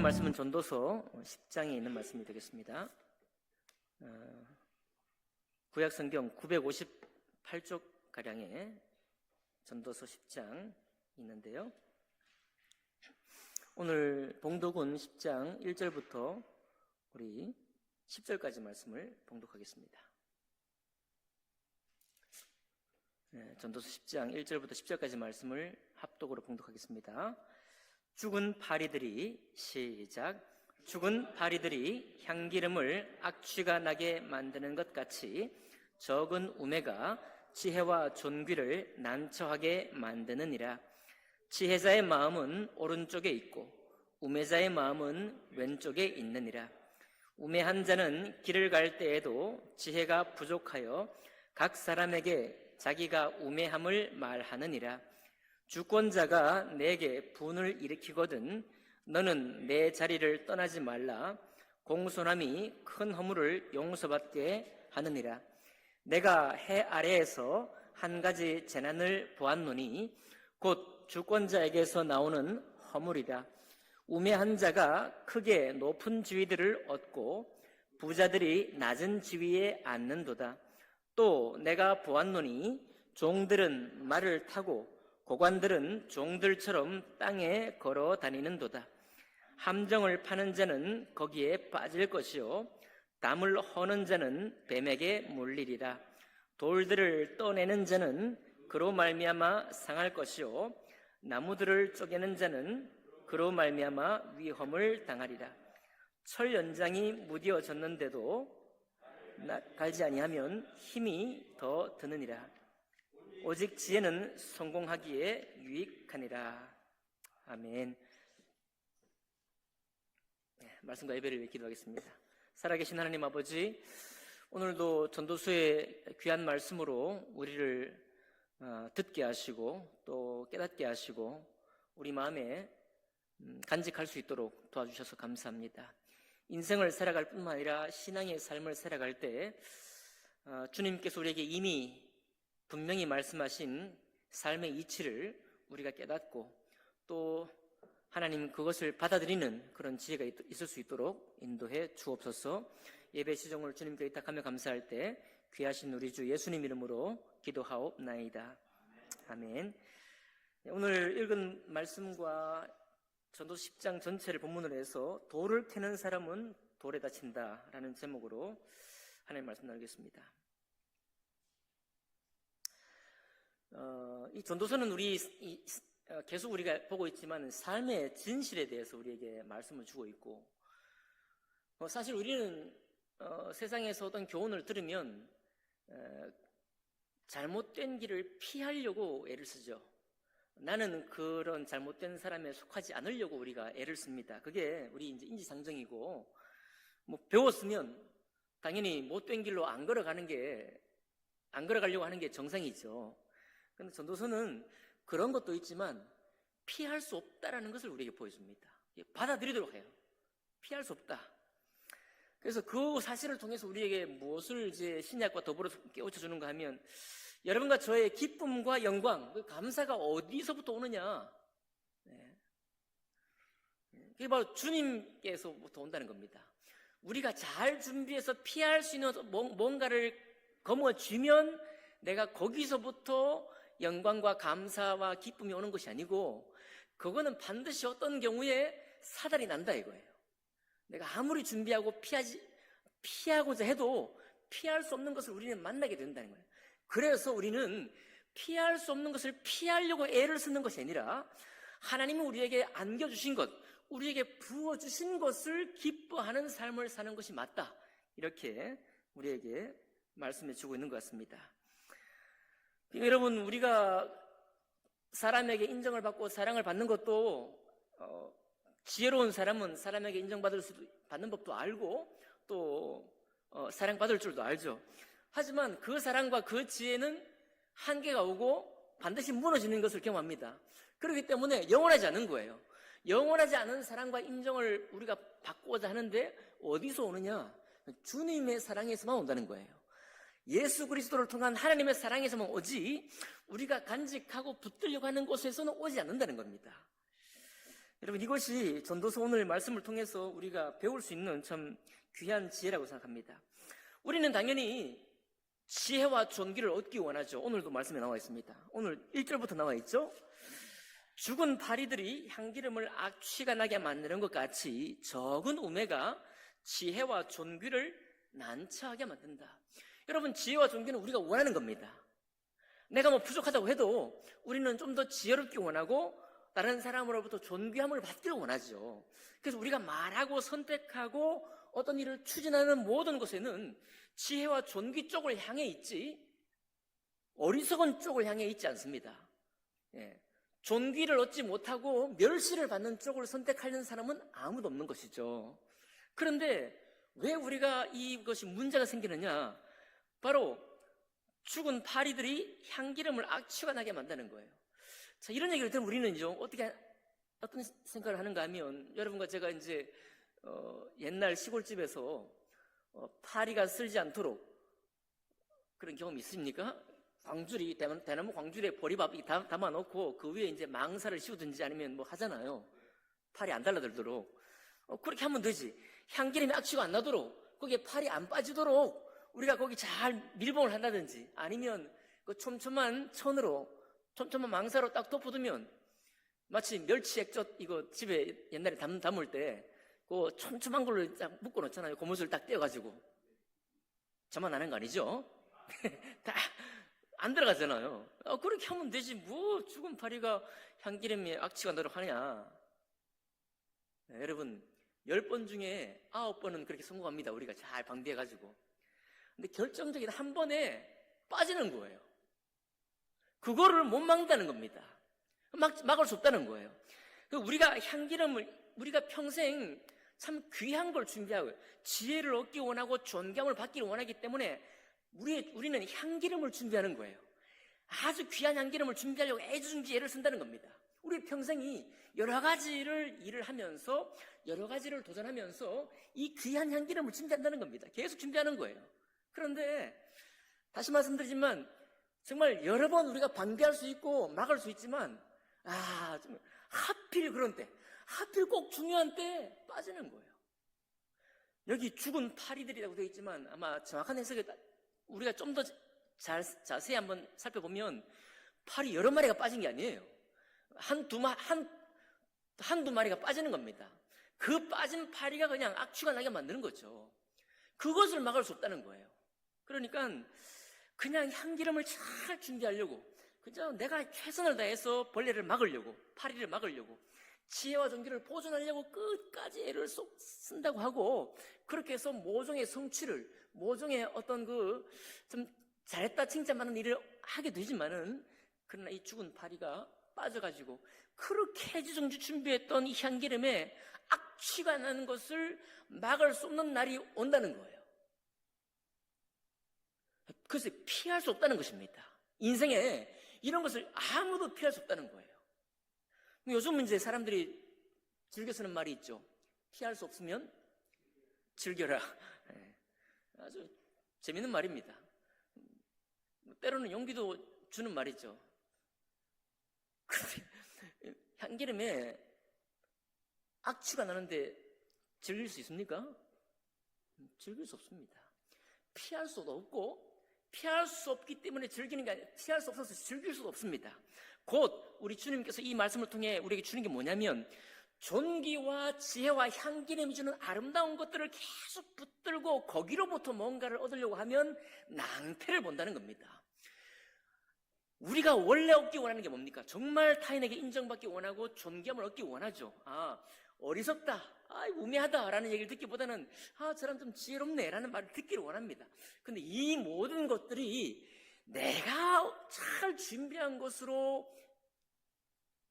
말씀은 전도서 10장에 있는 말씀이 되겠습니다. 구약성경 958쪽가량의 전도서 10장 있는데요. 오늘 봉독은 10장 1절부터 우리 10절까지 말씀을 봉독하겠습니다. 전도서 10장 1절부터 10절까지 말씀을 합독으로 봉독하겠습니다. 죽은 파리들이 시작. 죽은 파리들이 향기름을 악취가 나게 만드는 것 같이 적은 우매가 지혜와 존귀를 난처하게 만드느니라. 지혜자의 마음은 오른쪽에 있고 우매자의 마음은 왼쪽에 있느니라. 우매한 자는 길을 갈 때에도 지혜가 부족하여 각 사람에게 자기가 우매함을 말하느니라. 주권자가 내게 분을 일으키거든 너는 내 자리를 떠나지 말라. 공손함이 큰 허물을 용서받게 하느니라. 내가 해 아래에서 한 가지 재난을 보았노니 곧 주권자에게서 나오는 허물이다. 우매한 자가 크게 높은 지위들을 얻고 부자들이 낮은 지위에 앉는도다. 또 내가 보았노니 종들은 말을 타고 고관들은 종들처럼 땅에 걸어 다니는도다. 함정을 파는 자는 거기에 빠질 것이요 담을 허는 자는 뱀에게 물리리라. 돌들을 떠내는 자는 그로 말미암아 상할 것이요 나무들을 쪼개는 자는 그로 말미암아 위험을 당하리라. 철 연장이 무뎌졌는데도 갈지 아니하면 힘이 더 드느니라. 오직 지혜는 성공하기에 유익하니라. 아멘. 말씀과 예배를 위해 기도하겠습니다. 살아계신 하나님 아버지, 오늘도 전도서의 귀한 말씀으로 우리를 듣게 하시고 또 깨닫게 하시고 우리 마음에 간직할 수 있도록 도와주셔서 감사합니다. 인생을 살아갈 뿐만 아니라 신앙의 삶을 살아갈 때 주님께서 우리에게 이미 분명히 말씀하신 삶의 이치를 우리가 깨닫고 또 하나님 그것을 받아들이는 그런 지혜가 있을 수 있도록 인도해 주옵소서. 예배 시종을 주님께 의탁하며 감사할 때 귀하신 우리 주 예수님 이름으로 기도하옵나이다. 아멘. 오늘 읽은 말씀과 전도서 10장 전체를 본문으로 해서 돌을 캐는 사람은 돌에 다친다 라는 제목으로 하나님 말씀 나누겠습니다. 이 전도서는 계속 우리가 보고 있지만 삶의 진실에 대해서 우리에게 말씀을 주고 있고 사실 우리는 세상에서 어떤 교훈을 들으면 잘못된 길을 피하려고 애를 쓰죠. 나는 그런 잘못된 사람에 속하지 않으려고 우리가 애를 씁니다. 그게 우리 이제 인지상정이고 배웠으면 당연히 못된 길로 안 걸어가려고 하는 게 정상이죠. 그런데 전도서는 그런 것도 있지만 피할 수 없다라는 것을 우리에게 보여줍니다. 받아들이도록 해요. 피할 수 없다. 그래서 그 사실을 통해서 우리에게 무엇을 이제 신약과 더불어서 깨우쳐 주는가 하면 여러분과 저의 기쁨과 영광, 그 감사가 어디서부터 오느냐? 그게 바로 주님께서부터 온다는 겁니다. 우리가 잘 준비해서 피할 수 있는 뭔가를 거머쥐면 내가 거기서부터 영광과 감사와 기쁨이 오는 것이 아니고 그거는 반드시 어떤 경우에 사달이 난다 이거예요. 내가 아무리 준비하고 피하고자 해도 피할 수 없는 것을 우리는 만나게 된다는 거예요. 그래서 우리는 피할 수 없는 것을 피하려고 애를 쓰는 것이 아니라 하나님이 우리에게 안겨주신 것, 우리에게 부어주신 것을 기뻐하는 삶을 사는 것이 맞다. 이렇게 우리에게 말씀해 주고 있는 것 같습니다. 여러분, 우리가 사람에게 인정을 받고 사랑을 받는 것도 지혜로운 사람은 사람에게 받는 법도 알고 또 사랑받을 줄도 알죠. 하지만 그 사랑과 그 지혜는 한계가 오고 반드시 무너지는 것을 경험합니다. 그렇기 때문에 영원하지 않은 거예요. 영원하지 않은 사랑과 인정을 우리가 받고자 하는데 어디서 오느냐? 주님의 사랑에서만 온다는 거예요. 예수 그리스도를 통한 하나님의 사랑에서만 오지 우리가 간직하고 붙들려고 하는 곳에서는 오지 않는다는 겁니다. 여러분, 이것이 전도서 오늘 말씀을 통해서 우리가 배울 수 있는 참 귀한 지혜라고 생각합니다. 우리는 당연히 지혜와 존귀를 얻기 원하죠. 오늘도 말씀에 나와 있습니다. 오늘 1절부터 나와 있죠. 죽은 파리들이 향기름을 악취가 나게 만드는 것 같이 적은 우매가 지혜와 존귀를 난처하게 만든다. 여러분, 지혜와 존귀는 우리가 원하는 겁니다. 내가 뭐 부족하다고 해도 우리는 좀 더 지혜롭게 원하고 다른 사람으로부터 존귀함을 받기를 원하죠. 그래서 우리가 말하고 선택하고 어떤 일을 추진하는 모든 것에는 지혜와 존귀 쪽을 향해 있지 어리석은 쪽을 향해 있지 않습니다. 예. 존귀를 얻지 못하고 멸시를 받는 쪽을 선택하려는 사람은 아무도 없는 것이죠. 그런데 왜 우리가 이것이 문제가 생기느냐? 바로 죽은 파리들이 향기름을 악취가 나게 만드는 거예요. 자, 이런 얘기를 들으면 우리는 어떤 생각을 하는가 하면, 여러분과 제가 이제 옛날 시골집에서 파리가 쓸지 않도록 그런 경험이 있습니까? 광주리, 대나무 광주리에 보리밥 담아놓고 그 위에 이제 망사를 씌우든지 아니면 뭐 하잖아요. 팔이 안 달라들도록. 그렇게 하면 되지. 향기름이 악취가 안 나도록, 거기에 팔이 안 빠지도록 우리가 거기 잘 밀봉을 한다든지, 아니면 그 촘촘한 천으로, 촘촘한 망사로 딱 덮어두면 마치 멸치 액젓 이거 집에 옛날에 담을 때 그 촘촘한 걸로 딱 묶어 놓잖아요. 고무줄 딱 떼어가지고. 저만 아는 거 아니죠? 다 안 들어가잖아요. 그렇게 하면 되지. 뭐 죽은 파리가 향기름에 악취가 나도록 하냐. 네, 여러분, 10번 중에 9번은 그렇게 성공합니다. 우리가 잘 방비해가지고. 근데 결정적인 한 번에 빠지는 거예요. 그거를 못 막는다는 겁니다. 막을 수 없다는 거예요. 우리가 향기름을, 우리가 평생 참 귀한 걸 준비하고 지혜를 얻기 원하고 존경을 받기를 원하기 때문에 우리는 향기름을 준비하는 거예요. 아주 귀한 향기름을 준비하려고 애주중지 애를 쓴다는 겁니다. 우리 평생이 여러 가지를 일을 하면서 여러 가지를 도전하면서 이 귀한 향기름을 준비한다는 겁니다. 계속 준비하는 거예요. 그런데 다시 말씀드리지만 정말 여러 번 우리가 방비할 수 있고 막을 수 있지만 좀 하필 그런 때, 하필 꼭 중요한 때 빠지는 거예요. 여기 죽은 파리들이라고 되어 있지만 아마 정확한 해석에 우리가 좀 더 자세히 한번 살펴보면 파리 여러 마리가 빠진 게 아니에요. 한두 마리가 빠지는 겁니다. 그 빠진 파리가 그냥 악취가 나게 만드는 거죠. 그것을 막을 수 없다는 거예요. 그러니까 그냥 향기름을 잘 준비하려고, 그저 내가 최선을 다해서 벌레를 막으려고, 파리를 막으려고, 지혜와 존귀를 보존하려고 끝까지 애를 쓴다고 하고, 그렇게 해서 모종의 성취를, 모종의 어떤 좀 잘했다 칭찬받는 일을 하게 되지만은, 그러나 이 죽은 파리가 빠져가지고 그렇게 애지중지 준비했던 이 향기름에 악취가 나는 것을 막을 수 없는 날이 온다는 거예요. 그래서 피할 수 없다는 것입니다. 인생에 이런 것을 아무도 피할 수 없다는 거예요. 요즘 이제 사람들이 즐겨 쓰는 말이 있죠. 피할 수 없으면 즐겨라. 아주 재밌는 말입니다. 때로는 용기도 주는 말이죠. 근데 향기름에 악취가 나는데 즐길 수 있습니까? 즐길 수 없습니다. 피할 수도 없고, 피할 수 없기 때문에 즐기는 게 아니라 피할 수 없어서 즐길 수도 없습니다. 곧 우리 주님께서 이 말씀을 통해 우리에게 주는 게 뭐냐면, 존귀와 지혜와 향기름이 주는 아름다운 것들을 계속 붙들고 거기로부터 뭔가를 얻으려고 하면 낭패를 본다는 겁니다. 우리가 원래 얻기 원하는 게 뭡니까? 정말 타인에게 인정받기 원하고 존경을 얻기 원하죠. 어리석다, 우매하다 라는 얘기를 듣기보다는 저 사람 좀 지혜롭네 라는 말을 듣기를 원합니다. 근데 이 모든 것들이 내가 잘 준비한 것으로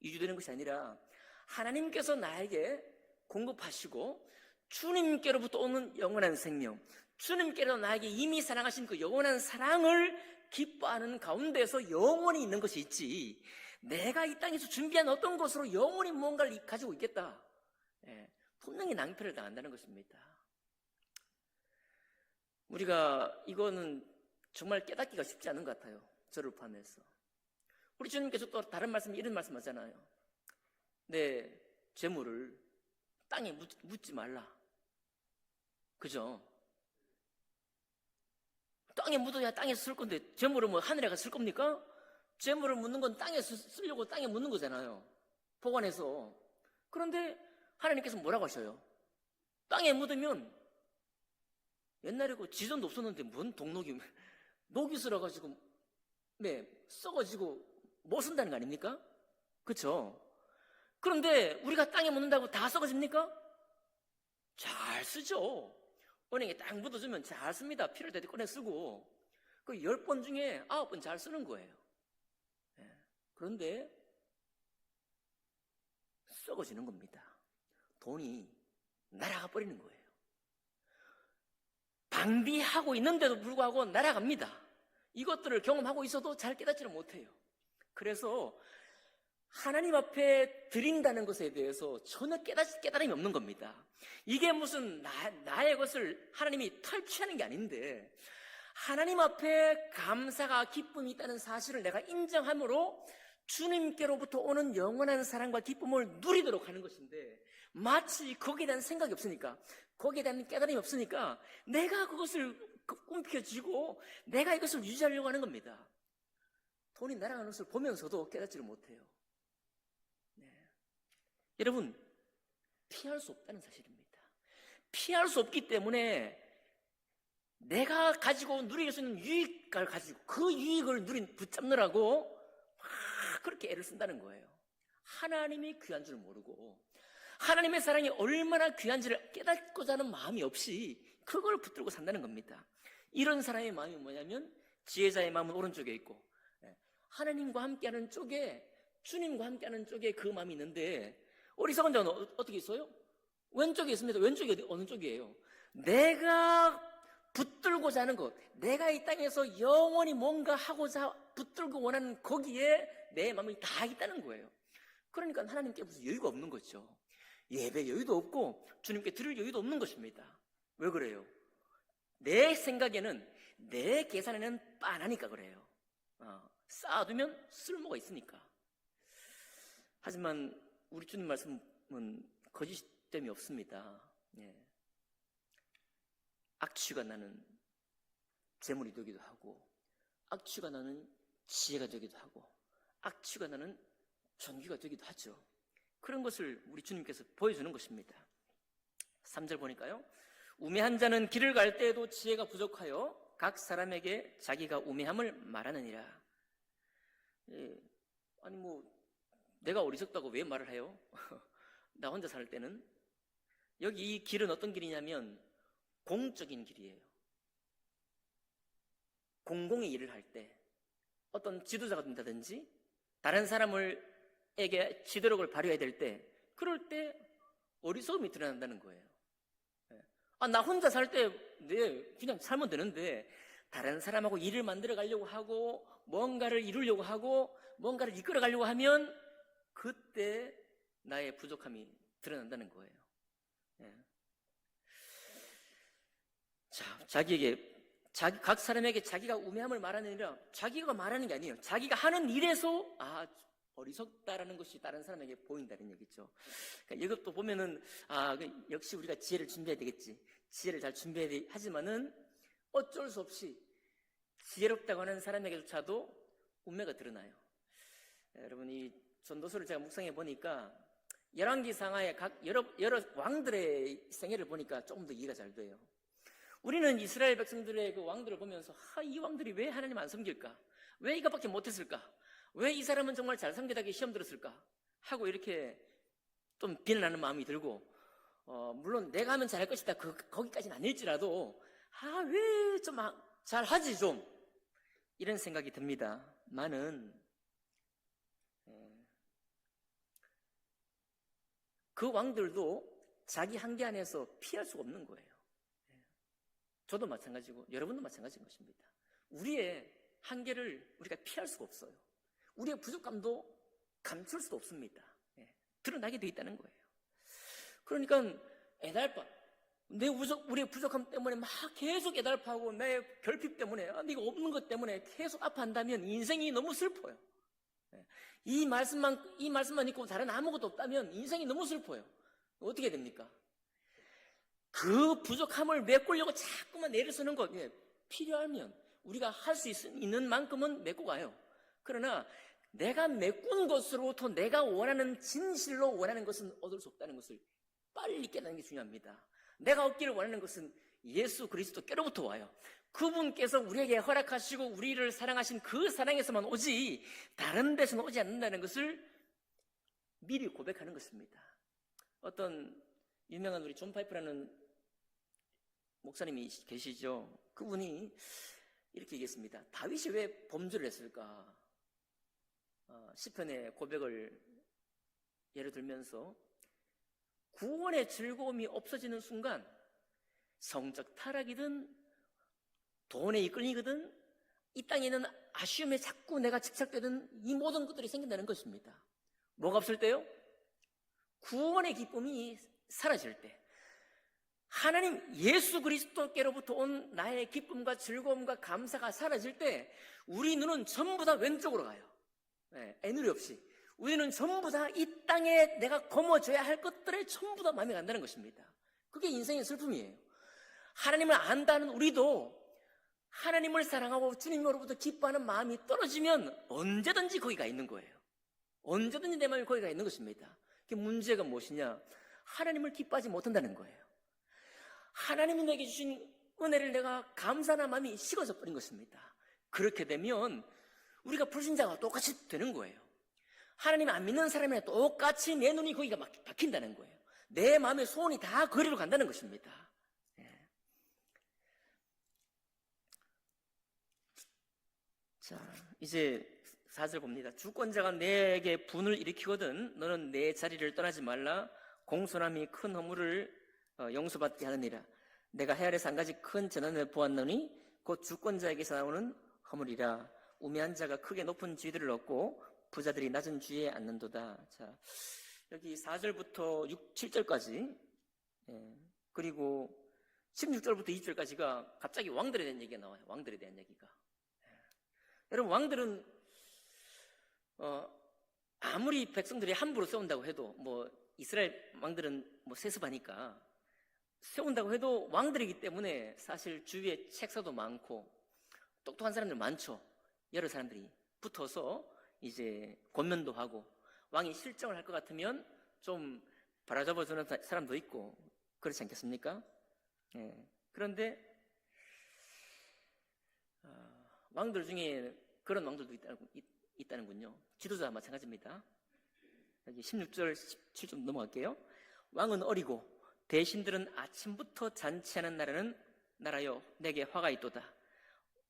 유지되는 것이 아니라 하나님께서 나에게 공급하시고 주님께로부터 오는 영원한 생명, 주님께로 나에게 이미 사랑하신 그 영원한 사랑을 기뻐하는 가운데서 영원히 있는 것이 있지, 내가 이 땅에서 준비한 어떤 것으로 영원히 뭔가를 가지고 있겠다, 분명히 낭패를 당한다는 것입니다. 우리가 이거는 정말 깨닫기가 쉽지 않은 것 같아요. 저를 포함해서. 우리 주님께서 또 다른 말씀, 이런 말씀 하잖아요. 네, 재물을 땅에 묻지 말라. 그죠? 땅에 묻어야 땅에서 쓸 건데 재물을 뭐 하늘에 가서 쓸 겁니까? 재물을 묻는 건 땅에서 쓰려고 땅에 묻는 거잖아요. 보관해서. 그런데 하나님께서 뭐라고 하셔요? 땅에 묻으면 옛날에 그 지전도 없었는데 뭔 동록이 녹이 슬어가지고 썩어지고 못 쓴다는 거 아닙니까? 그렇죠? 그런데 우리가 땅에 묻는다고 다 썩어집니까? 잘 쓰죠. 은행에 딱 묻어주면 잘 씁니다. 필요할 때 꺼내 쓰고 그 10번 중에 9번 잘 쓰는 거예요. 그런데 썩어지는 겁니다. 돈이 날아가 버리는 거예요. 방비하고 있는데도 불구하고 날아갑니다. 이것들을 경험하고 있어도 잘 깨닫지를 못해요. 그래서 하나님 앞에 드린다는 것에 대해서 전혀 깨달음이 없는 겁니다. 이게 무슨 나의 것을 하나님이 탈취하는 게 아닌데 하나님 앞에 감사가 기쁨이 있다는 사실을 내가 인정함으로 주님께로부터 오는 영원한 사랑과 기쁨을 누리도록 하는 것인데 마치 거기에 대한 생각이 없으니까 거기에 대한 깨달음이 없으니까 내가 그것을 꿈켜쥐고 내가 이것을 유지하려고 하는 겁니다. 돈이 날아가는 것을 보면서도 깨닫지를 못해요. 여러분, 피할 수 없다는 사실입니다. 피할 수 없기 때문에 내가 가지고 누릴 수 있는 유익을 가지고 그 유익을 붙잡느라고 막 그렇게 애를 쓴다는 거예요. 하나님이 귀한 줄 모르고 하나님의 사랑이 얼마나 귀한지를 깨닫고자 하는 마음이 없이 그걸 붙들고 산다는 겁니다. 이런 사람의 마음이 뭐냐면 지혜자의 마음은 오른쪽에 있고 하나님과 함께하는 쪽에 주님과 함께하는 쪽에 그 마음이 있는데 어리석은 자는 어떻게 있어요? 왼쪽에 있습니다. 왼쪽이 어느 쪽이에요? 내가 붙들고자 하는 것, 내가 이 땅에서 영원히 뭔가 하고자 붙들고 원하는 거기에 내 마음이 다 있다는 거예요. 그러니까 하나님께 무슨 여유가 없는 거죠. 예배 여유도 없고 주님께 드릴 여유도 없는 것입니다. 왜 그래요? 내 생각에는 내 계산에는 빤하니까 그래요. 쌓아두면 쓸모가 있으니까. 하지만 우리 주님 말씀은 거짓됨이 없습니다. 악취가 나는 재물이 되기도 하고 악취가 나는 지혜가 되기도 하고 악취가 나는 존귀가 되기도 하죠. 그런 것을 우리 주님께서 보여주는 것입니다. 3절 보니까요. 우매한 자는 길을 갈 때에도 지혜가 부족하여 각 사람에게 자기가 우매함을 말하느니라. 아니 내가 어리석다고 왜 말을 해요? 나 혼자 살 때는 여기 이 길은 어떤 길이냐면 공적인 길이에요. 공공의 일을 할 때 어떤 지도자가 된다든지 다른 사람에게 지도력을 발휘해야 될 때 그럴 때 어리석음이 드러난다는 거예요. 나 혼자 살 때 그냥 살면 되는데 다른 사람하고 일을 만들어 가려고 하고 뭔가를 이루려고 하고 뭔가를 이끌어 가려고 하면 그때 나의 부족함이 드러난다는 거예요. 각 사람에게 자기가 우매함을 말하느니라. 자기가 말하는 게 아니에요. 자기가 하는 일에서 어리석다라는 것이 다른 사람에게 보인다는 얘기죠. 그러니까 이것도 보면은 역시 우리가 지혜를 준비해야 되겠지. 지혜를 잘 준비해야 하지만은 어쩔 수 없이 지혜롭다고 하는 사람에게조차도 운매가 드러나요. 여러분 이 전도서를 제가 묵상해 보니까 열왕기상하의 여러 왕들의 생애를 보니까 조금 더 이해가 잘 돼요. 우리는 이스라엘 백성들의 그 왕들을 보면서 이 왕들이 왜 하나님 안 섬길까? 왜 이것밖에 못했을까? 왜 이 사람은 정말 잘 섬기다가 시험 들었을까? 하고 이렇게 좀 비난하는 마음이 들고 물론 내가 하면 잘할 것이다 거기까지는 아닐지라도 왜 좀 잘하지 좀 이런 생각이 듭니다. 많은 그 왕들도 자기 한계 안에서 피할 수가 없는 거예요. 저도 마찬가지고 여러분도 마찬가지인 것입니다. 우리의 한계를 우리가 피할 수가 없어요. 우리의 부족함도 감출 수도 없습니다. 드러나게 돼 있다는 거예요. 그러니까 애달파 우리의 부족함 때문에 막 계속 애달파하고 내 결핍 때문에 내가 없는 것 때문에 계속 아파한다면 인생이 너무 슬퍼요. 이 말씀만 있고 다른 아무것도 없다면 인생이 너무 슬퍼요. 어떻게 됩니까? 그 부족함을 메꾸려고 자꾸만 애를 쓰는 것, 필요하면 우리가 할 수 있는 만큼은 메꾸고 가요. 그러나 내가 메꾼 것으로부터 내가 원하는 진실로 원하는 것은 얻을 수 없다는 것을 빨리 깨닫는 게 중요합니다. 내가 얻기를 원하는 것은 예수 그리스도께로부터 와요. 그분께서 우리에게 허락하시고 우리를 사랑하신 그 사랑에서만 오지 다른 데서는 오지 않는다는 것을 미리 고백하는 것입니다. 어떤 유명한 우리 존 파이프라는 목사님이 계시죠. 그분이 이렇게 얘기했습니다. 다윗이 왜 범죄를 했을까? 시편의 고백을 예를 들면서 구원의 즐거움이 없어지는 순간 성적 타락이든 돈에 이끌리거든 이 땅에 있는 아쉬움에 자꾸 내가 집착되든 이 모든 것들이 생긴다는 것입니다. 뭐가 없을 때요? 구원의 기쁨이 사라질 때, 하나님 예수 그리스도께로부터 온 나의 기쁨과 즐거움과 감사가 사라질 때 우리 눈은 전부 다 왼쪽으로 가요. 애누리 없이 우리는 전부 다 이 땅에 내가 거머쥐어야 할 것들에 전부 다 마음이 간다는 것입니다. 그게 인생의 슬픔이에요. 하나님을 안다는 우리도 하나님을 사랑하고 주님으로부터 기뻐하는 마음이 떨어지면 언제든지 거기가 있는 거예요. 언제든지 내 마음이 거기가 있는 것입니다. 그 문제가 무엇이냐? 하나님을 기뻐하지 못한다는 거예요. 하나님이 내게 주신 은혜를 내가 감사하는 마음이 식어져 버린 것입니다. 그렇게 되면 우리가 불신자와 똑같이 되는 거예요. 하나님 안 믿는 사람이랑 똑같이 내 눈이 거기가 박힌다는 거예요. 내 마음의 소원이 다 거리로 간다는 것입니다. 자, 이제 4절 봅니다. 주권자가 내게 분을 일으키거든 너는 내 자리를 떠나지 말라. 공손함이 큰 허물을 용서받게 하느니라. 내가 해 아래서 한 가지 큰 전환을 보았노니 곧 주권자에게서 나오는 허물이라. 우매한 자가 크게 높은 지위들을 얻고 부자들이 낮은 지위에 앉는도다. 자, 여기 4절부터 7절까지 그리고 16절부터 20절까지가 갑자기 왕들에 대한 얘기가 나와요. 왕들에 대한 얘기가. 여러분, 왕들은 아무리 백성들이 함부로 세운다고 해도 뭐 이스라엘 왕들은 뭐 세습하니까 세운다고 해도 왕들이기 때문에 사실 주위에 책사도 많고 똑똑한 사람들 많죠. 여러 사람들이 붙어서 이제 권면도 하고 왕이 실정을 할 것 같으면 좀 바라잡아주는 사람도 있고 그렇지 않겠습니까? 그런데 왕들 중에 그런 왕들도 있다는군요. 지도자와 마찬가지입니다. 여기 16절, 17절 넘어갈게요. 왕은 어리고 대신들은 아침부터 잔치하는 나라여 내게 화가 있도다.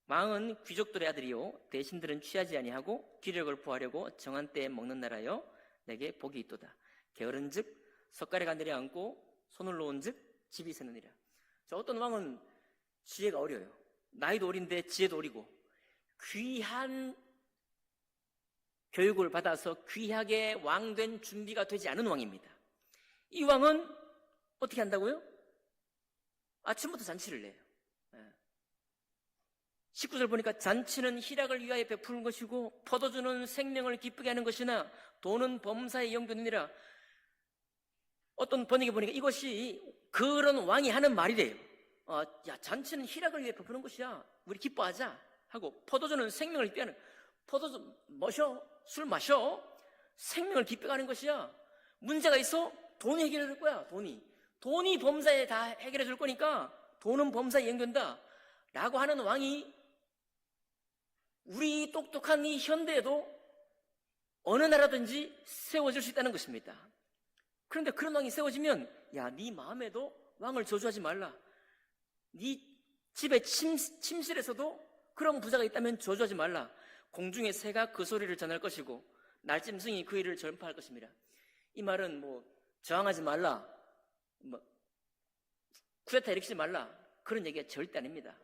왕은 귀족들의 아들이요 대신들은 취하지 아니하고 기력을 보하려고 정한 때에 먹는 나라여 내게 복이 있도다. 게으른즉 석가래가 내려앉고 손을 놓은즉 집이 새느니라. 자, 어떤 왕은 지혜가 어려요. 나이도 어린데 지혜도 어리고 귀한 교육을 받아서 귀하게 왕된 준비가 되지 않은 왕입니다. 이 왕은 어떻게 한다고요? 아침부터 잔치를 내요. 19절 보니까 잔치는 희락을 위하여 베푸는 것이고 포도주는 생명을 기쁘게 하는 것이나 돈은 범사의 영변이니라. 어떤 번역에 보니까 이것이 그런 왕이 하는 말이래요. 야, 잔치는 희락을 위해 베푸는 것이야. 우리 기뻐하자 하고, 포도주는 생명을 기쁘게 하는, 포도주 마셔, 술 마셔, 생명을 기쁘게 하는 것이야. 문제가 있어? 돈이 해결해 줄 거야. 돈이 범사에 다 해결해 줄 거니까 돈은 범사에 연결된다 라고 하는 왕이 우리 똑똑한 이 현대에도 어느 나라든지 세워질 수 있다는 것입니다. 그런데 그런 왕이 세워지면, 야, 네 마음에도 왕을 저주하지 말라. 네 집의 침실에서도 그런 부자가 있다면 저주하지 말라. 공중의 새가 그 소리를 전할 것이고 날짐승이 그 일을 전파할 것입니다. 이 말은 뭐 저항하지 말라, 뭐 쿠데타 일으키지 말라, 그런 얘기가 절대 아닙니다.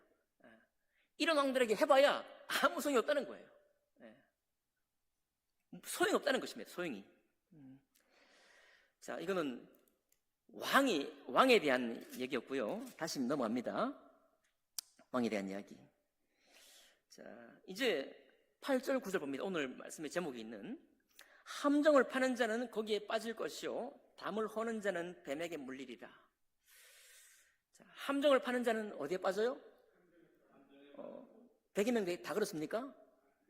이런 왕들에게 해봐야 아무 소용이 없다는 거예요. 소용이 없다는 것입니다. 소용이. 자, 이거는 왕에 대한 얘기였고요. 다시 넘어갑니다. 왕에 대한 이야기. 자, 이제 8절 9절 봅니다. 오늘 말씀의 제목이 있는 함정을 파는 자는 거기에 빠질 것이요 담을 허는 자는 뱀에게 물리리라. 자, 함정을 파는 자는 어디에 빠져요? 100여 명 다 그렇습니까?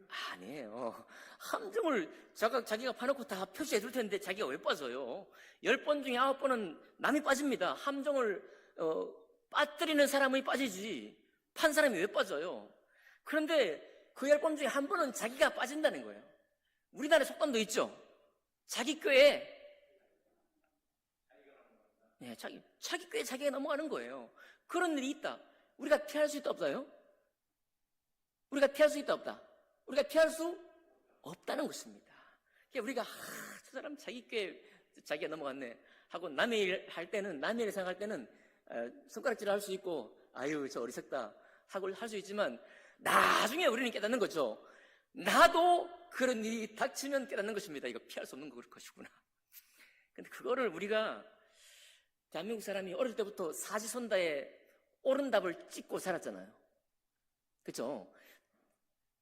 아니에요. 함정을 자기가 파놓고 다 표시해 줄 텐데 자기가 왜 빠져요? 10번 중에 9번은 남이 빠집니다. 함정을 빠뜨리는 사람이 빠지지 판 사람이 왜 빠져요? 그런데 그 10번 중에 한 번은 자기가 빠진다는 거예요. 우리나라에 속담도 있죠. 자기 꾀에 자기 꾀에 자기가 넘어가는 거예요. 그런 일이 있다. 우리가 피할 수 있다 없다요? 우리가 피할 수 있다 없다? 우리가 피할 수 없다는 것입니다. 우리가 저 사람 자기 꾀에 자기가 넘어갔네 하고 남의 일 할 때는, 남의 일 생각할 때는 손가락질을 할 수 있고 아유 저 어리석다 하고 할 수 있지만 나중에 우리는 깨닫는 거죠. 나도 그런 일이 닥치면 깨닫는 것입니다. 이거 피할 수 없는 것이구나. 근데 그거를 우리가 대한민국 사람이 어릴 때부터 사지선다에 옳은 답을 찍고 살았잖아요. 그렇죠?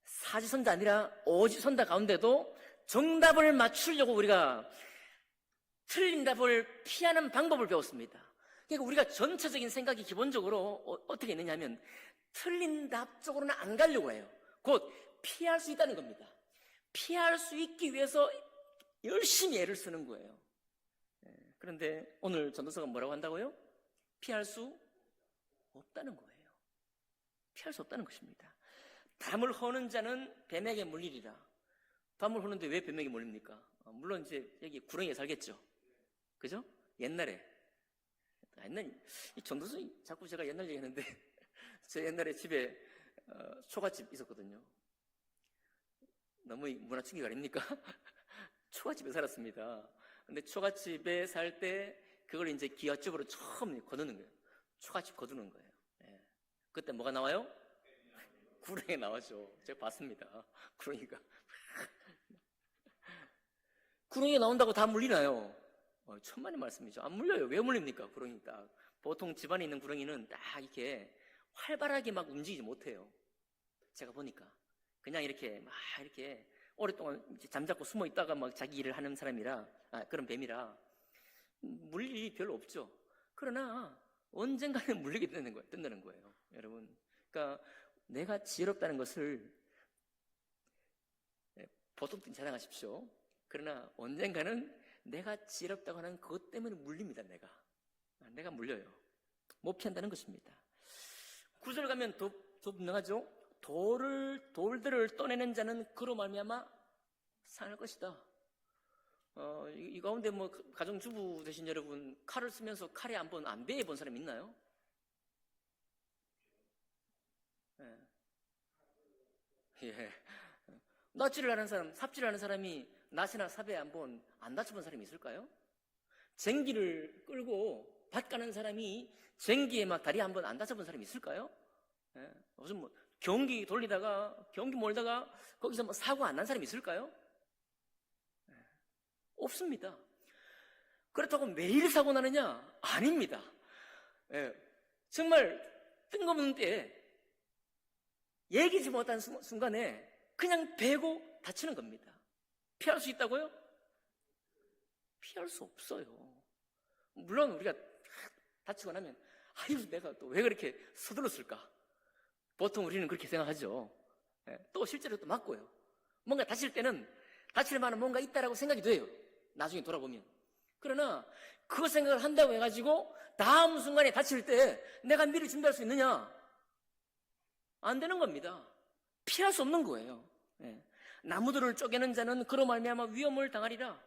사지선다 아니라 오지선다 가운데도 정답을 맞추려고 우리가 틀린 답을 피하는 방법을 배웠습니다. 그러니까 우리가 전체적인 생각이 기본적으로 어떻게 있느냐 하면 틀린 답 쪽으로는 안 가려고 해요. 곧 피할 수 있다는 겁니다. 피할 수 있기 위해서 열심히 애를 쓰는 거예요. 그런데 오늘 전도서가 뭐라고 한다고요? 피할 수 없다는 거예요. 피할 수 없다는 것입니다. 담을 허는 자는 뱀에게 물리리라. 담을 허는데 왜 뱀에게 물립니까? 물론 이제 여기 구렁이에 살겠죠. 그죠? 옛날에 이 전도서 자꾸 제가 옛날 얘기하는데 제 옛날에 집에 초가집 있었거든요. 너무 문화 충격 아닙니까? 초가집에 살았습니다. 근데 초가집에 살 때 그걸 이제 기와집으로 처음 거두는 거예요. 초가집 거두는 거예요. 예. 그때 뭐가 나와요? 구렁이 나왔죠. 제가 봤습니다. 구렁이가. 구렁이가 나온다고 다 물리나요? 천만의 말씀이죠. 안 물려요. 왜 물립니까? 구렁이 딱. 보통 집안에 있는 구렁이는 딱 이렇게 활발하게 막 움직이지 못해요. 제가 보니까. 그냥 이렇게 막 이렇게 오랫동안 잠자고 숨어 있다가 막 자기 일을 하는 사람이라, 그런 뱀이라 물릴 일이 별로 없죠. 그러나 언젠가는 물리게 된다는 거예요. 여러분. 그러니까 내가 지혜롭다는 것을 보통 자랑하십시오. 그러나 언젠가는 내가 지혜롭다고 하는 그것 때문에 물립니다. 내가 물려요. 못 피한다는 것입니다. 9절 가면 더 분명하죠. 돌들을 떠내는 자는 그로 말미암아 상할 것이다. 이 가운데 뭐 가정주부 되신 여러분 칼을 쓰면서 칼에 한번 안 베어 본 사람 있나요? 예. 낫지를 하는 사람, 삽질을 하는 사람이 낫이나 삽에 한번 안 다쳐본 사람이 있을까요? 쟁기를 끌고 밭 가는 사람이 쟁기에 막 다리 한번 안 다쳐본 사람이 있을까요? 예. 무슨 뭐 경기 몰다가 거기서 뭐 사고 안 난 사람이 있을까요? 예. 없습니다. 그렇다고 매일 사고 나느냐? 아닙니다. 예. 정말 뜬금없는 때에 얘기지 못한 순간에 그냥 베고 다치는 겁니다. 피할 수 있다고요? 피할 수 없어요. 물론 우리가 다치고 나면 아유 내가 또 왜 그렇게 서둘렀을까? 보통 우리는 그렇게 생각하죠. 또 실제로 또 맞고요. 뭔가 다칠 때는 다칠 만한 뭔가 있다라고 생각이 돼요. 나중에 돌아보면. 그러나 그 생각을 한다고 해가지고 다음 순간에 다칠 때 내가 미리 준비할 수 있느냐? 안 되는 겁니다. 피할 수 없는 거예요. 나무들을 쪼개는 자는 그로 말미암아 위험을 당하리라.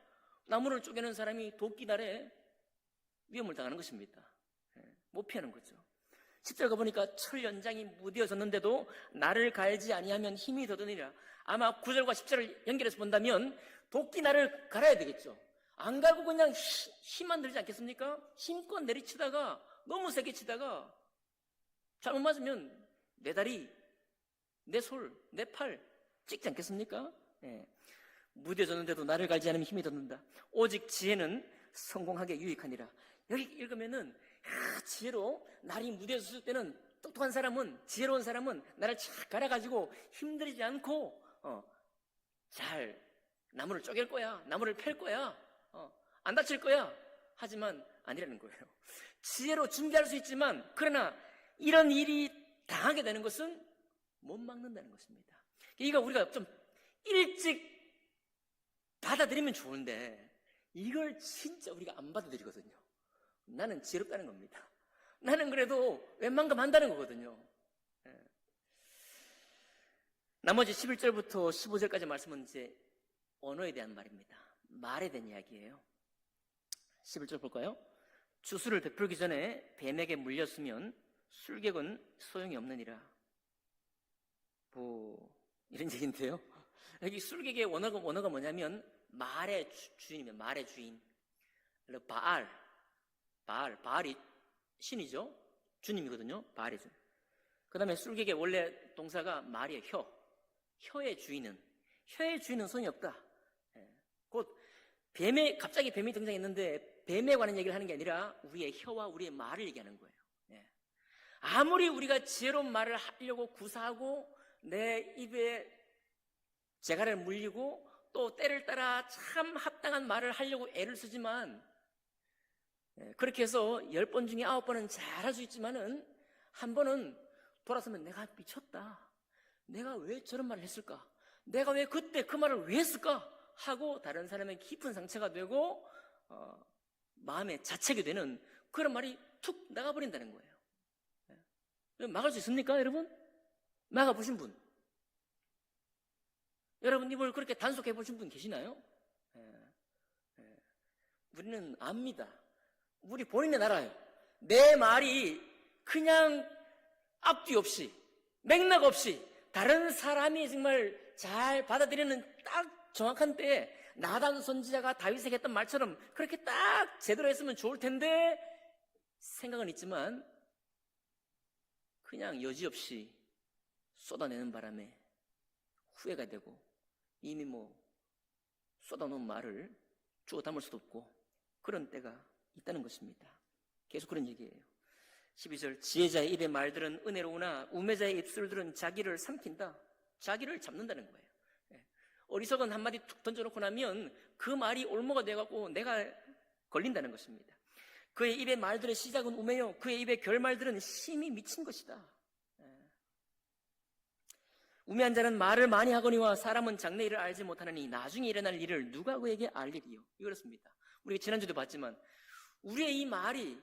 나무를 쪼개는 사람이 도끼날에 위험을 당하는 것입니다. 못 피하는 거죠. 10절 가보니까 철 연장이 무뎌졌는데도 나를 갈지 아니하면 힘이 더드니라. 아마 9절과 10절을 연결해서 본다면 도끼날을 갈아야 되겠죠. 안 갈고 그냥 힘만 들지 않겠습니까? 힘껏 내리치다가 너무 세게 치다가 잘못 맞으면 내 다리, 내 솔, 내 팔 찍지 않겠습니까? 무뎌졌는데도 나를 갈지 않으면 힘이 돋는다. 오직 지혜는 성공하게 유익하니라. 여기 읽으면은 지혜로 날이 무뎌졌을 때는 똑똑한 사람은, 지혜로운 사람은 나를 착 갈아가지고 힘들이지 않고 잘 나무를 쪼갤 거야. 나무를 펼 거야. 안 다칠 거야. 하지만 아니라는 거예요. 지혜로 준비할 수 있지만 그러나 이런 일이 당하게 되는 것은 못 막는다는 것입니다. 이거 우리가 좀 일찍 받아들이면 좋은데 이걸 진짜 우리가 안 받아들이거든요. 나는 지혜롭다는 겁니다. 나는 그래도 웬만큼 한다는 거거든요. 나머지 11절부터 15절까지 말씀은 이제 언어에 대한 말입니다. 말에 대한 이야기예요. 11절 볼까요? 주수를 베풀기 전에 뱀에게 물렸으면 술객은 소용이 없느니라. 이런 얘기인데요. 여기 술객의 원어가 뭐냐면 말의 주인입니다. 말의 주인. 바알이 신이죠. 주님이거든요. 바알의 주인. 그 다음에 술객의 원래 동사가 말이에요. 혀의 주인은 손이 없다. 곧 갑자기 뱀이 등장했는데 뱀에 관한 얘기를 하는 게 아니라 우리의 혀와 우리의 말을 얘기하는 거예요. 아무리 우리가 지혜로운 말을 하려고 구사하고 내 입에 재갈을 물리고 또 때를 따라 참 합당한 말을 하려고 애를 쓰지만 그렇게 해서 10번 중에 9번은 잘할 수 있지만은 한 번은 돌아서면 내가 미쳤다. 내가 왜 저런 말을 했을까? 내가 왜 그때 그 말을 왜 했을까? 하고 다른 사람의 깊은 상처가 되고 마음에 자책이 되는 그런 말이 툭 나가버린다는 거예요. 막을 수 있습니까, 여러분? 막아보신 분? 여러분 입을 그렇게 단속해 보신 분 계시나요? 우리는 압니다. 우리 본인은 알아요. 내 말이 그냥 앞뒤 없이 맥락 없이 다른 사람이 정말 잘 받아들이는 딱 정확한 때에 나단 선지자가 다윗에게 했던 말처럼 그렇게 딱 제대로 했으면 좋을 텐데 생각은 있지만 그냥 여지없이 쏟아내는 바람에 후회가 되고 이미 쏟아놓은 말을 주워 담을 수도 없고 그런 때가 있다는 것입니다. 계속 그런 얘기예요. 12절 지혜자의 입의 말들은 은혜로우나 우매자의 입술들은 자기를 삼킨다. 자기를 잡는다는 거예요. 어리석은 한마디 툭 던져놓고 나면 그 말이 올무가 돼갖고 내가 걸린다는 것입니다. 그의 입의 말들의 시작은 우매요 그의 입의 결말들은 심히 미친 것이다. 우매한 자는 말을 많이 하거니와 사람은 장래 일을 알지 못하느니 나중에 일어날 일을 누가 그에게 알리리요. 이렇습니다. 우리가 지난주도 봤지만 우리의 이 말이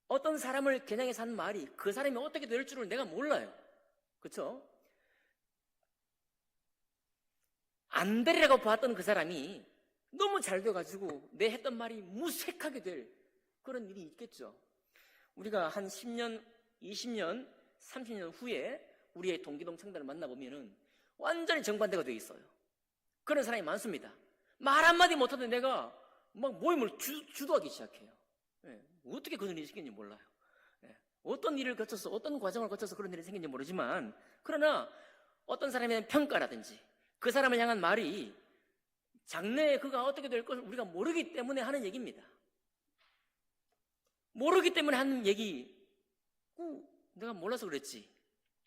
어떤 사람을 겨냥해서 하는 말이 그 사람이 어떻게 될 줄을 내가 몰라요. 그렇죠? 안 되리라고 봤던 그 사람이 너무 잘 돼가지고 내 했던 말이 무색하게 될 그런 일이 있겠죠. 우리가 한 10년, 20년, 30년 후에 우리의 동기동창들을 만나보면은 완전히 정반대가 되어 있어요. 그런 사람이 많습니다. 말 한마디 못하던 내가 막 모임을 주도하기 시작해요. 어떻게 그런 일이 생겼는지 몰라요. 어떤 일을 거쳐서 어떤 과정을 거쳐서 그런 일이 생겼는지 모르지만 그러나 어떤 사람에 대한 평가라든지 그 사람을 향한 말이 장래에 그가 어떻게 될 것을 우리가 모르기 때문에 하는 얘기입니다. 모르기 때문에 하는 얘기 내가 몰라서 그랬지.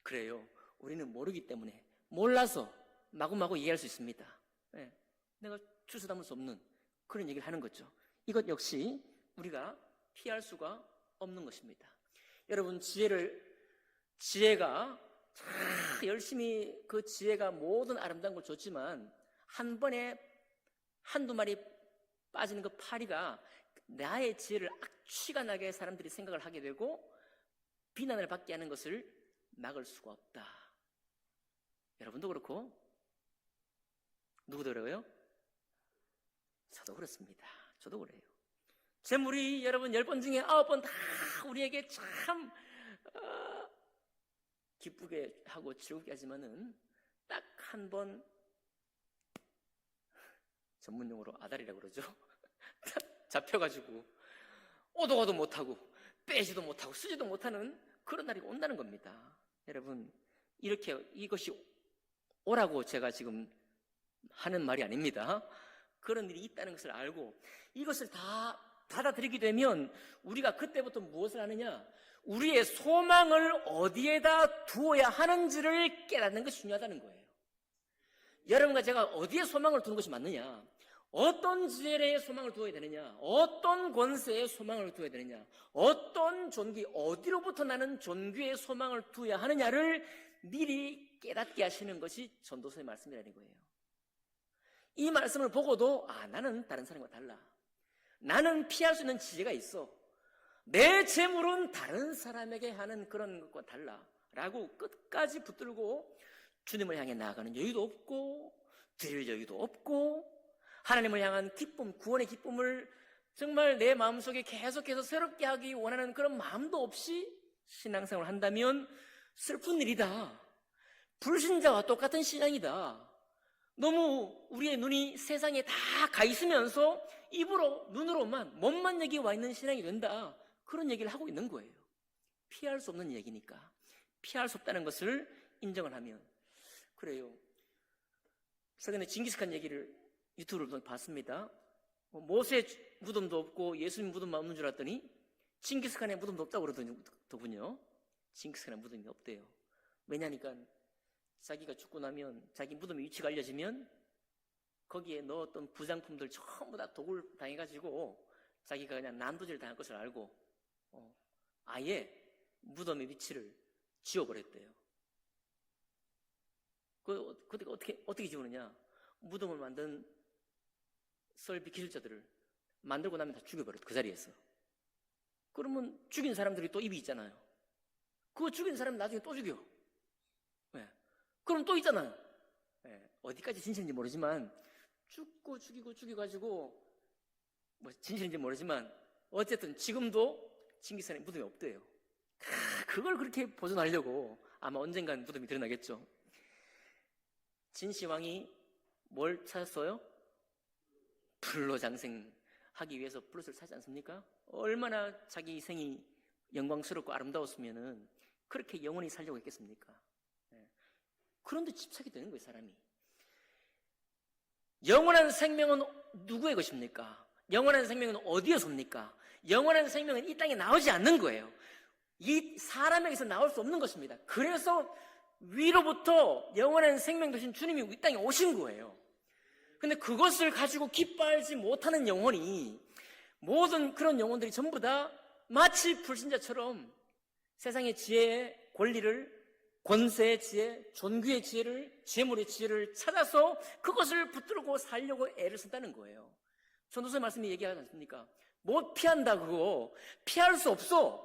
그래요. 우리는 모르기 때문에 몰라서 마구마구 얘기할 수 있습니다. 내가 주워 담을 수 없는 그런 얘기를 하는 거죠. 이것 역시 우리가 피할 수가 없는 것입니다. 여러분 지혜가 열심히 그 지혜가 모든 아름다운 걸 줬지만 한 번에 한두 마리 빠지는 그 파리가 나의 지혜를 악취가 나게 사람들이 생각을 하게 되고 비난을 받게 하는 것을 막을 수가 없다. 여러분도 그렇고 누구도 그래요? 저도 그렇습니다. 저도 그래요. 재물이 여러분 10번 중에 9번 다 우리에게 참 기쁘게 하고 즐겁게 하지만은 딱 한 번 전문용어로 아다리라고 그러죠. 딱 잡혀가지고 오도 가도 못하고 빼지도 못하고 쓰지도 못하는 그런 날이 온다는 겁니다. 여러분 이렇게 이것이 오라고 제가 지금 하는 말이 아닙니다. 그런 일이 있다는 것을 알고 이것을 다 받아들이게 되면 우리가 그때부터 무엇을 하느냐? 우리의 소망을 어디에다 두어야 하는지를 깨닫는 것이 중요하다는 거예요. 여러분과 제가 어디에 소망을 두는 것이 맞느냐? 어떤 지혜에 소망을 두어야 되느냐? 어떤 권세에 소망을 두어야 되느냐? 어떤 존귀, 어디로부터 나는 존귀의 소망을 두어야 하느냐를 미리 깨닫게 하시는 것이 전도서의 말씀이라는 거예요. 이 말씀을 보고도 나는 다른 사람과 달라. 나는 피할 수 있는 지혜가 있어. 내 재물은 다른 사람에게 하는 그런 것과 달라. 라고 끝까지 붙들고 주님을 향해 나아가는 여유도 없고 드릴 여유도 없고 하나님을 향한 기쁨, 구원의 기쁨을 정말 내 마음속에 계속해서 새롭게 하기 원하는 그런 마음도 없이 신앙생활을 한다면 슬픈 일이다. 불신자와 똑같은 신앙이다. 너무 우리의 눈이 세상에 다 가 있으면서 입으로, 눈으로만, 몸만 여기 와 있는 신앙이 된다. 그런 얘기를 하고 있는 거예요. 피할 수 없는 얘기니까. 피할 수 없다는 것을 인정을 하면. 그래요. 최근에 징기스칸 얘기를 유튜브로 봤습니다. 모세 무덤도 없고 예수님 무덤만 없는 줄 알았더니 징기스칸의 무덤도 없다고 그러더군요. 징기스칸의 무덤이 없대요. 왜냐니까 자기가 죽고 나면 자기 무덤의 위치가 알려지면 거기에 넣었던 부장품들 전부 다 도굴 당해가지고 자기가 그냥 난도질 당할 것을 알고 아예 무덤의 위치를 지워버렸대요. 어떻게 지우느냐? 무덤을 만든 설비 기술자들을 만들고 나면 다 죽여버렸대, 그 자리에서. 그러면 죽인 사람들이 또 입이 있잖아요. 그거 죽인 사람 나중에 또 죽여. 네. 그럼 또 있잖아요. 네. 어디까지 진실인지 모르지만 죽고 죽이고 죽여가지고 뭐 진실인지 모르지만 어쨌든 지금도 징기스칸의 무덤이 없대요. 그걸 그렇게 보존하려고 아마 언젠간 무덤이 드러나겠죠. 진시황이 뭘 찾았어요? 불로장생하기 위해서 불롯을 찾지 않습니까? 얼마나 자기 희생이 영광스럽고 아름다웠으면은 그렇게 영원히 살려고 했겠습니까? 그런데 집착이 되는 거예요, 사람이. 영원한 생명은 누구의 것입니까? 영원한 생명은 어디에 섭니까? 영원한 생명은 이 땅에 나오지 않는 거예요. 이 사람에게서 나올 수 없는 것입니다. 그래서 위로부터 영원한 생명 되신 주님이 이 땅에 오신 거예요. 근데 그것을 가지고 기뻐하지 못하는 영혼이, 모든 그런 영혼들이 전부 다 마치 불신자처럼 세상의 지혜의 권리를, 권세의 지혜, 존귀의 지혜를, 재물의 지혜를 찾아서 그것을 붙들고 살려고 애를 쓴다는 거예요. 전도서의 말씀이 얘기하지 않습니까? 못 피한다, 그거. 피할 수 없어.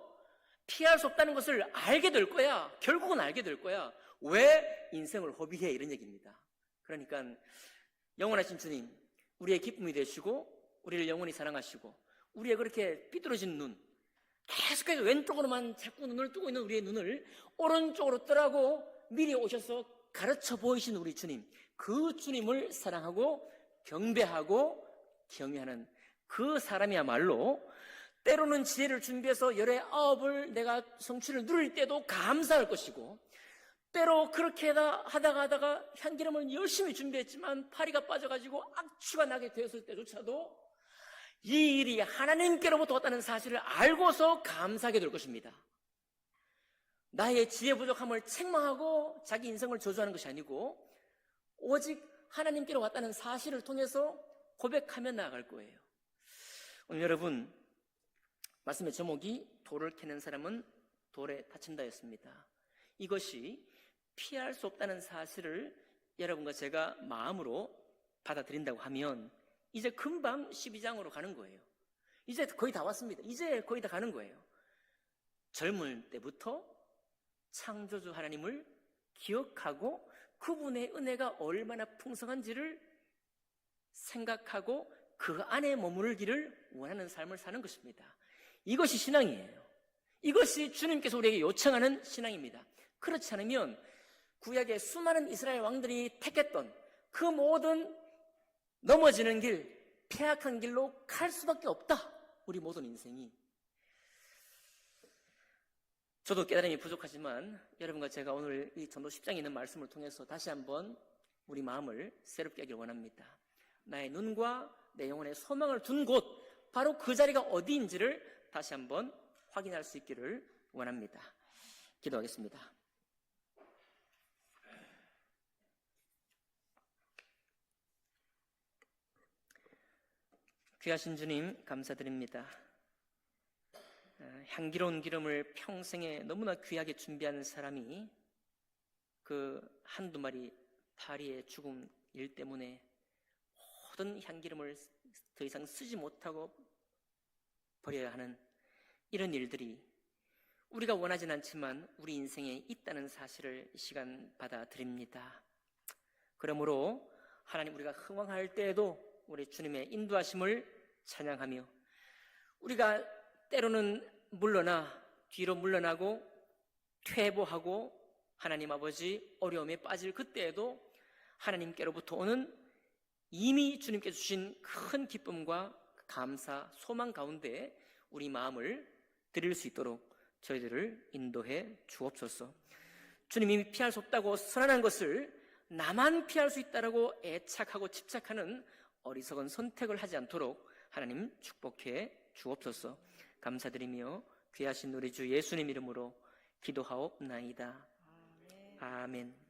피할 수 없다는 것을 알게 될 거야. 결국은 알게 될 거야. 왜 인생을 허비해? 이런 얘기입니다. 그러니까 영원하신 주님, 우리의 기쁨이 되시고 우리를 영원히 사랑하시고 우리의 그렇게 삐뚤어진 눈, 계속해서 왼쪽으로만 자꾸 눈을 뜨고 있는 우리의 눈을 오른쪽으로 뜨라고 미리 오셔서 가르쳐 보이신 우리 주님, 그 주님을 사랑하고 경배하고 경외하는 그 사람이야말로 때로는 지혜를 준비해서 열의 아홉을 내가 성취를 누릴 때도 감사할 것이고, 때로 그렇게 하다가 향기름을 열심히 준비했지만 파리가 빠져가지고 악취가 나게 되었을 때조차도 이 일이 하나님께로부터 왔다는 사실을 알고서 감사하게 될 것입니다. 나의 지혜 부족함을 책망하고 자기 인생을 저주하는 것이 아니고 오직 하나님께로 왔다는 사실을 통해서 고백하며 나아갈 거예요. 오늘 여러분, 말씀의 제목이 돌을 캐는 사람은 돌에 다친다였습니다. 이것이 피할 수 없다는 사실을 여러분과 제가 마음으로 받아들인다고 하면 이제 금방 12장으로 가는 거예요. 이제 거의 다 왔습니다. 이제 거의 다 가는 거예요. 젊을 때부터 창조주 하나님을 기억하고 그분의 은혜가 얼마나 풍성한지를 생각하고 그 안에 머무르기를 원하는 삶을 사는 것입니다. 이것이 신앙이에요. 이것이 주님께서 우리에게 요청하는 신앙입니다. 그렇지 않으면 구약의 수많은 이스라엘 왕들이 택했던 그 모든 넘어지는 길, 폐악한 길로 갈 수밖에 없다. 우리 모든 인생이. 저도 깨달음이 부족하지만 여러분과 제가 오늘 이 전도 10장에 있는 말씀을 통해서 다시 한번 우리 마음을 새롭게 하길 원합니다. 나의 눈과 내 영혼의 소망을 둔 곳, 바로 그 자리가 어디인지를 다시 한번 확인할 수 있기를 원합니다. 기도하겠습니다. 귀하신 주님 감사드립니다. 향기로운 기름을 평생에 너무나 귀하게 준비하는 사람이 그 한두 마리 파리의 죽음 일 때문에 모든 향기름을 더 이상 쓰지 못하고 버려야 하는 이런 일들이 우리가 원하진 않지만 우리 인생에 있다는 사실을 이 시간 받아들입니다. 그러므로 하나님, 우리가 흥황할 때에도 우리 주님의 인도하심을 찬양하며, 우리가 때로는 물러나 뒤로 물러나고 퇴보하고 하나님 아버지 어려움에 빠질 그때에도 하나님께로부터 오는 이미 주님께 주신 큰 기쁨과 감사, 소망 가운데 우리 마음을 드릴 수 있도록 저희들을 인도해 주옵소서. 주님이 피할 수 없다고 선언한 것을 나만 피할 수 있다라고 애착하고 집착하는 어리석은 선택을 하지 않도록 하나님 축복해 주옵소서. 감사드리며 귀하신 우리 주 예수님 이름으로 기도하옵나이다. 아멘.